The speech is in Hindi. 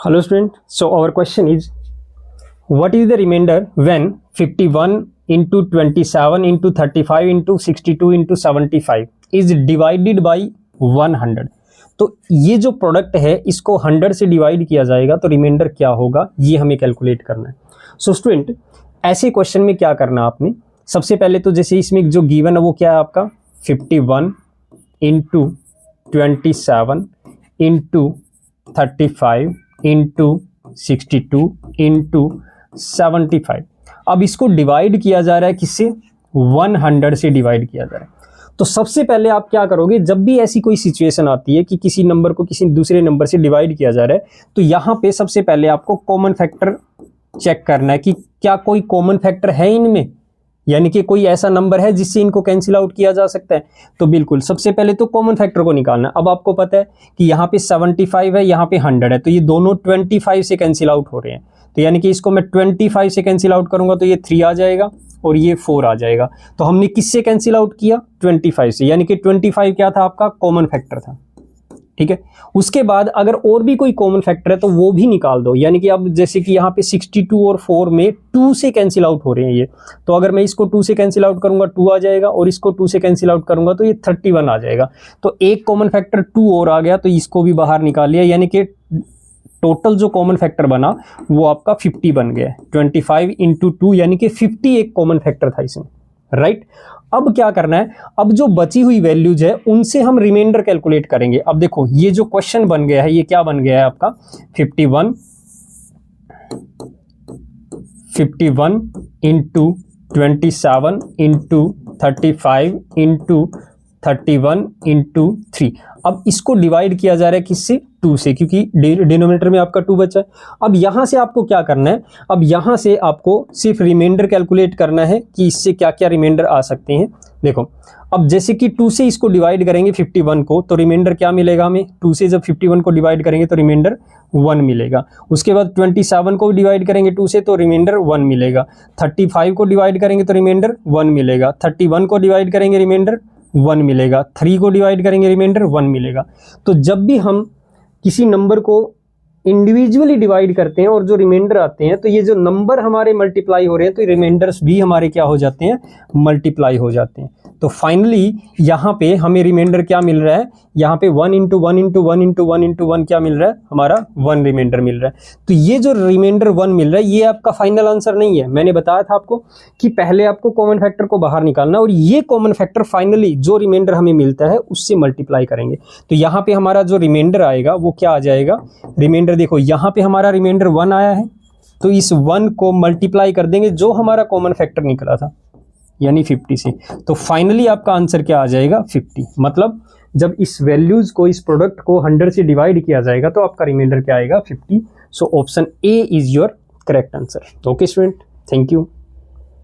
Hello student, so our question is, what is the remainder when 51 into 27 into 35 into 62 into 75 is divided by 100। तो ये जो प्रोडक्ट है इसको 100 से डिवाइड किया जाएगा तो रिमाइंडर क्या होगा, ये हमें कैलकुलेट करना है। सो स्टूडेंट, ऐसे क्वेश्चन में क्या करना है आपने, सबसे पहले तो जैसे इसमें जो गिवन है वो क्या है आपका 51 इंटू 27 इंटू 35 इंटू 62 इंटू 75। अब इसको डिवाइड किया जा रहा है किससे, 100 से डिवाइड किया जा रहा है। तो सबसे पहले आप क्या करोगे, जब भी ऐसी कोई सिचुएशन आती है कि किसी नंबर को किसी दूसरे नंबर से डिवाइड किया जा रहा है, तो यहाँ पे सबसे पहले आपको कॉमन फैक्टर चेक करना है कि क्या कोई कॉमन फैक्टर है इनमें, यानी कि कोई ऐसा नंबर है जिससे इनको कैंसिल आउट किया जा सकता है। तो बिल्कुल सबसे पहले तो कॉमन फैक्टर को निकालना है। अब आपको पता है कि यहाँ पे 75 है, यहाँ पे 100 है, तो ये दोनों 25 से कैंसिल आउट हो रहे हैं। तो यानी कि इसको मैं 25 से कैंसिल आउट करूंगा तो ये 3 आ जाएगा और ये 4 आ जाएगा। तो हमने किससे कैंसिल आउट किया, 25 से, यानी कि 25 क्या था आपका कॉमन फैक्टर था। ठीक है, उसके बाद अगर और भी कोई कॉमन फैक्टर है तो वो भी निकाल दो, यानी कि अब जैसे कि यहाँ पे 62 और 4 में 2 से कैंसिल आउट हो रहे हैं ये, तो अगर मैं इसको 2 से कैंसिल आउट करूंगा 2 आ जाएगा और इसको 2 से कैंसिल आउट करूंगा तो ये 31 आ जाएगा। तो एक कॉमन फैक्टर 2 और आ गया, तो इसको भी बाहर निकाल लिया, यानी कि टोटल जो कॉमन फैक्टर बना वो आपका 50 बन गया। 25 इंटू 2 यानी कि 50 एक कॉमन फैक्टर था इसमें, राइट। अब क्या करना है, अब जो बची हुई वैल्यूज है उनसे हम रिमाइंडर कैलकुलेट करेंगे। अब देखो ये जो क्वेश्चन बन गया है ये क्या बन गया है आपका 51 इंटू 27 इंटू 35 इंटू 31 इंटू 3। अब इसको डिवाइड किया जा रहा है किससे, 2 से, क्योंकि डिनोमिनेटर में आपका 2 बचा है। अब यहाँ से आपको क्या करना है, अब यहाँ से आपको सिर्फ रिमाइंडर कैलकुलेट करना है कि इससे क्या क्या रिमाइंडर आ सकते हैं। देखो अब जैसे कि 2 से इसको डिवाइड करेंगे 51 को तो रिमाइंडर क्या मिलेगा हमें, 2 से जब 51 को डिवाइड करेंगे तो रिमाइंडर 1 मिलेगा। उसके बाद 27 को डिवाइड करेंगे 2 से तो रिमाइंडर 1 मिलेगा। 35 को डिवाइड करेंगे तो रिमाइंडर 1 मिलेगा। 31 को डिवाइड करेंगे रिमाइंडर 1 मिलेगा। 3 को डिवाइड करेंगे रिमाइंडर 1 मिलेगा। तो जब भी हम किसी नंबर को इंडिविजुअली डिवाइड करते हैं और जो रिमाइंडर आते हैं तो ये जो नंबर हमारे मल्टीप्लाई हो रहे हैं तो रिमाइंडर्स भी हमारे क्या हो जाते हैं, मल्टीप्लाई हो जाते हैं। तो फाइनली यहाँ पे हमें रिमाइंडर क्या मिल रहा है, यहाँ पे 1 इंटू 1 इंटू 1 इंटू 1 इंटू 1 क्या मिल रहा है, हमारा 1 रिमाइंडर मिल रहा है। तो ये जो रिमाइंडर 1 मिल रहा है ये आपका फाइनल आंसर नहीं है। मैंने बताया था आपको कि पहले आपको कॉमन फैक्टर को बाहर निकालना और ये कॉमन फैक्टर फाइनली जो रिमाइंडर हमें मिलता है उससे मल्टीप्लाई करेंगे। तो यहाँ पे हमारा जो रिमाइंडर आएगा वो क्या आ जाएगा, रिमाइंडर देखो यहाँ पे हमारा रिमाइंडर 1 आया है तो इस 1 को मल्टीप्लाई कर देंगे जो हमारा कॉमन फैक्टर निकला था यानी 50 से। तो फाइनली आपका आंसर क्या आ जाएगा 50। मतलब जब इस वैल्यूज को, इस प्रोडक्ट को 100 से डिवाइड किया जाएगा तो आपका रिमाइंडर क्या आएगा 50। So option A is your correct answer. Okay student, thank you.